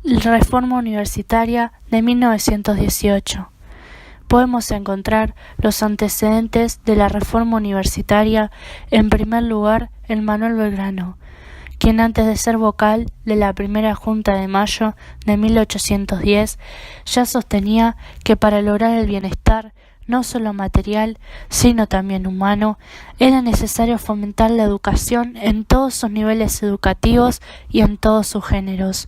Reforma Universitaria de 1918. Podemos encontrar los antecedentes de la reforma universitaria, en primer lugar, en Manuel Belgrano, quien antes de ser vocal de la primera Junta de Mayo de 1810 ya sostenía que para lograr el bienestar no solo material, sino también humano, era necesario fomentar la educación en todos sus niveles educativos y en todos sus géneros,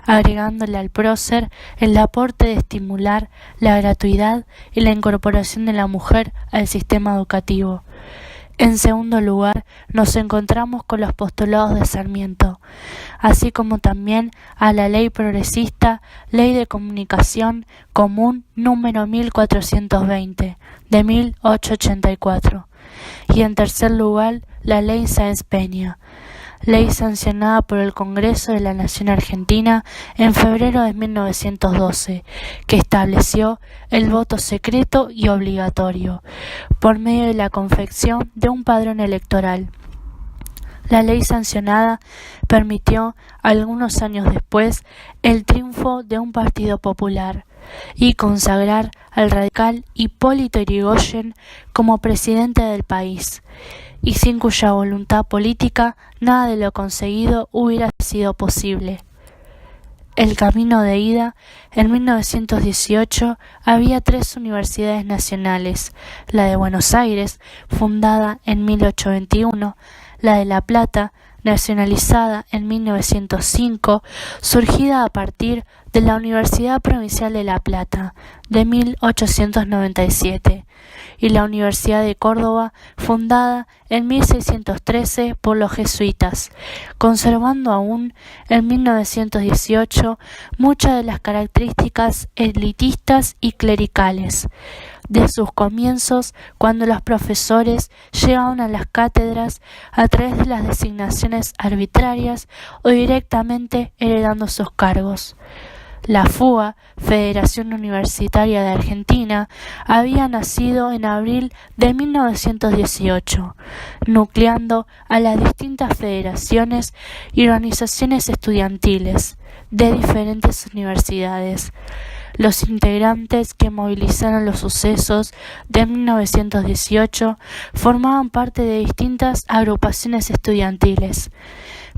agregándole al prócer el aporte de estimular la gratuidad y la incorporación de la mujer al sistema educativo. En segundo lugar, nos encontramos con los postulados de Sarmiento, así como también a la Ley Progresista, Ley de Comunicación Común número 1420, de 1884. Y en tercer lugar, la Ley Sáenz Peña, ley sancionada por el Congreso de la Nación Argentina en febrero de 1912, que estableció el voto secreto y obligatorio, por medio de la confección de un padrón electoral. La ley sancionada permitió, algunos años después, el triunfo de un partido popular y consagrar al radical Hipólito Yrigoyen como presidente del país, y sin cuya voluntad política nada de lo conseguido hubiera sido posible. El camino de ida, en 1918 había 3 universidades nacionales: la de Buenos Aires, fundada en 1821, la de La Plata, nacionalizada en 1905, surgida a partir de la Universidad Provincial de La Plata, de 1897, y la Universidad de Córdoba, fundada en 1613 por los jesuitas, conservando aún en 1918 muchas de las características elitistas y clericales de sus comienzos, cuando los profesores llegaban a las cátedras a través de las designaciones arbitrarias o directamente heredando sus cargos. La FUA, Federación Universitaria de Argentina, había nacido en abril de 1918, nucleando a las distintas federaciones y organizaciones estudiantiles de diferentes universidades. Los integrantes que movilizaron los sucesos de 1918 formaban parte de distintas agrupaciones estudiantiles.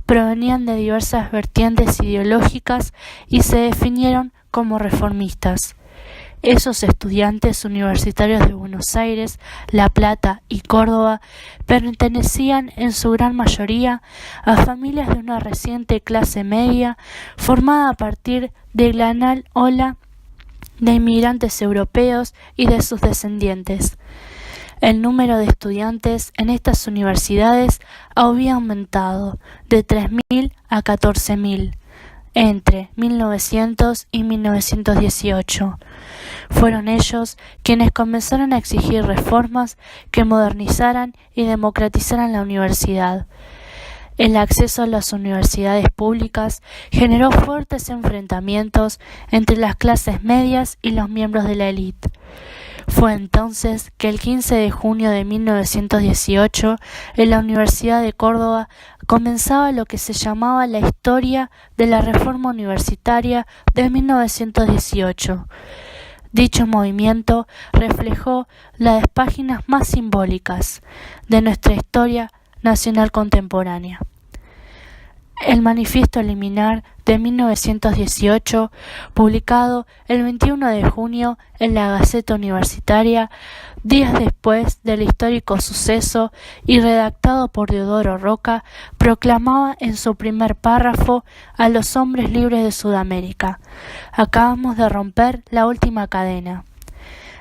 Provenían de diversas vertientes ideológicas y se definieron como reformistas. Esos estudiantes universitarios de Buenos Aires, La Plata y Córdoba pertenecían en su gran mayoría a familias de una reciente clase media formada a partir de la gran ola de inmigrantes europeos y de sus descendientes. El número de estudiantes en estas universidades había aumentado de 3.000 a 14.000 entre 1900 y 1918. Fueron ellos quienes comenzaron a exigir reformas que modernizaran y democratizaran la universidad. El acceso a las universidades públicas generó fuertes enfrentamientos entre las clases medias y los miembros de la élite. Fue entonces que el 15 de junio de 1918, en la Universidad de Córdoba, comenzaba lo que se llamaba la historia de la Reforma Universitaria de 1918. Dicho movimiento reflejó las páginas más simbólicas de nuestra historia nacional contemporánea. El Manifiesto Liminar de 1918, publicado el 21 de junio en la Gaceta Universitaria, días después del histórico suceso, y redactado por Deodoro Roca, proclamaba en su primer párrafo a los hombres libres de Sudamérica: acabamos de romper la última cadena.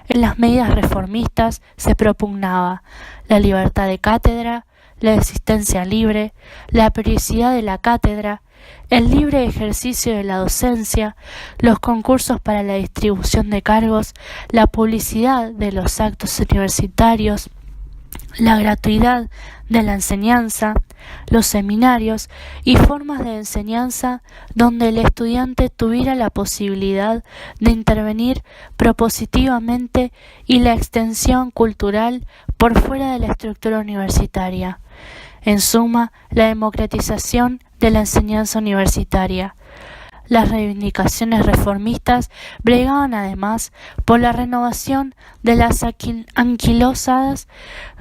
En las medidas reformistas se propugnaba la libertad de cátedra, la existencia libre, la periodicidad de la cátedra, el libre ejercicio de la docencia, los concursos para la distribución de cargos, la publicidad de los actos universitarios, la gratuidad de la enseñanza, los seminarios y formas de enseñanza donde el estudiante tuviera la posibilidad de intervenir propositivamente, y la extensión cultural por fuera de la estructura universitaria. En suma, la democratización de la enseñanza universitaria. Las reivindicaciones reformistas bregaban además por la renovación de las anquilosadas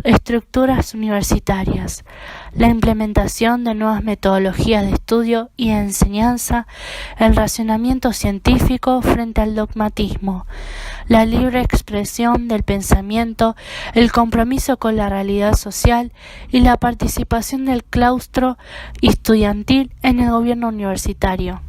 estructuras universitarias, la implementación de nuevas metodologías de estudio y de enseñanza, el racionamiento científico frente al dogmatismo, la libre expresión del pensamiento, el compromiso con la realidad social y la participación del claustro estudiantil en el gobierno universitario.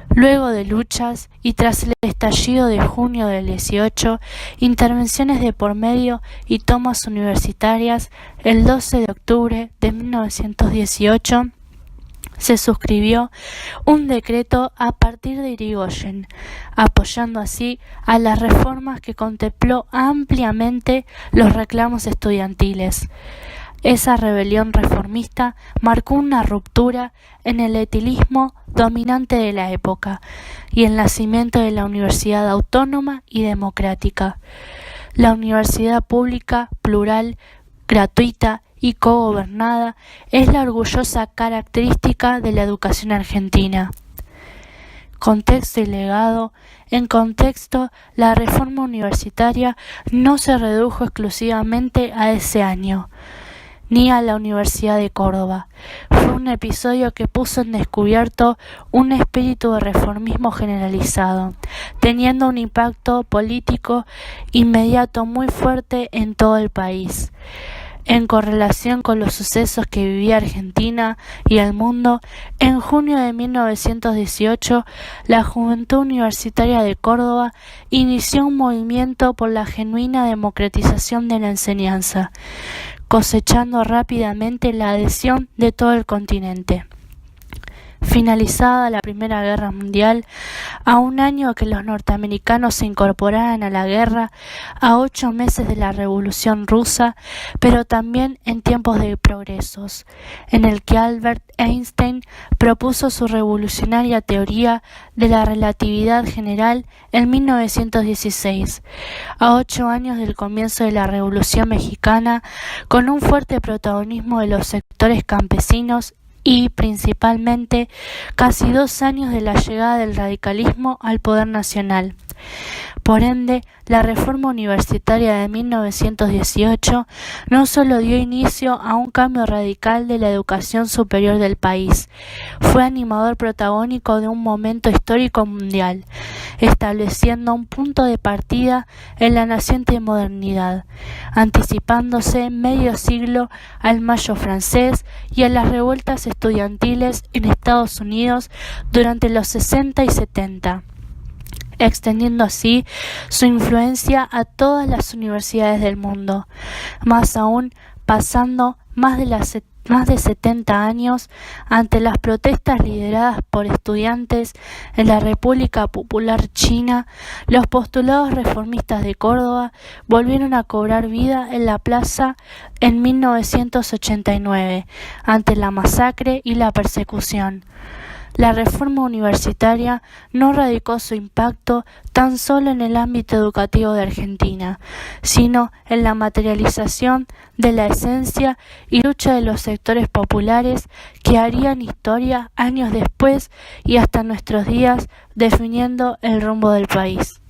Luego de luchas y tras el estallido de junio del 18, intervenciones de por medio y tomas universitarias, el 12 de octubre de 1918 se suscribió un decreto a partir de Irigoyen, apoyando así a las reformas que contempló ampliamente los reclamos estudiantiles. Esa rebelión reformista marcó una ruptura en el etilismo dominante de la época y el nacimiento de la Universidad Autónoma y Democrática. La universidad pública, plural, gratuita y cogobernada es la orgullosa característica de la educación argentina. Contexto y legado. En contexto, la reforma universitaria no se redujo exclusivamente a ese año, ni a la Universidad de Córdoba. Fue un episodio que puso en descubierto un espíritu de reformismo generalizado, teniendo un impacto político inmediato muy fuerte en todo el país. En correlación con los sucesos que vivía Argentina y el mundo, en junio de 1918, la Juventud Universitaria de Córdoba inició un movimiento por la genuina democratización de la enseñanza, cosechando rápidamente la adhesión de todo el continente. Finalizada la Primera Guerra Mundial, a un año que los norteamericanos se incorporaran a la guerra, a 8 meses de la Revolución Rusa, pero también en tiempos de progresos, en el que Albert Einstein propuso su revolucionaria teoría de la relatividad general en 1916, a 8 años del comienzo de la Revolución Mexicana, con un fuerte protagonismo de los sectores campesinos y, principalmente, casi 2 años de la llegada del radicalismo al poder nacional. Por ende, la reforma universitaria de 1918 no solo dio inicio a un cambio radical de la educación superior del país, fue animador protagónico de un momento histórico mundial, estableciendo un punto de partida en la naciente modernidad, anticipándose medio siglo al Mayo francés y a las revueltas estudiantiles en Estados Unidos durante los 60 y 70. Extendiendo así su influencia a todas las universidades del mundo, más aún pasando más de 70 años ante las protestas lideradas por estudiantes en la República Popular China. Los postulados reformistas de Córdoba volvieron a cobrar vida en la plaza en 1989 ante la masacre y la persecución. La reforma universitaria no radicó su impacto tan solo en el ámbito educativo de Argentina, sino en la materialización de la esencia y lucha de los sectores populares que harían historia años después y hasta nuestros días, definiendo el rumbo del país.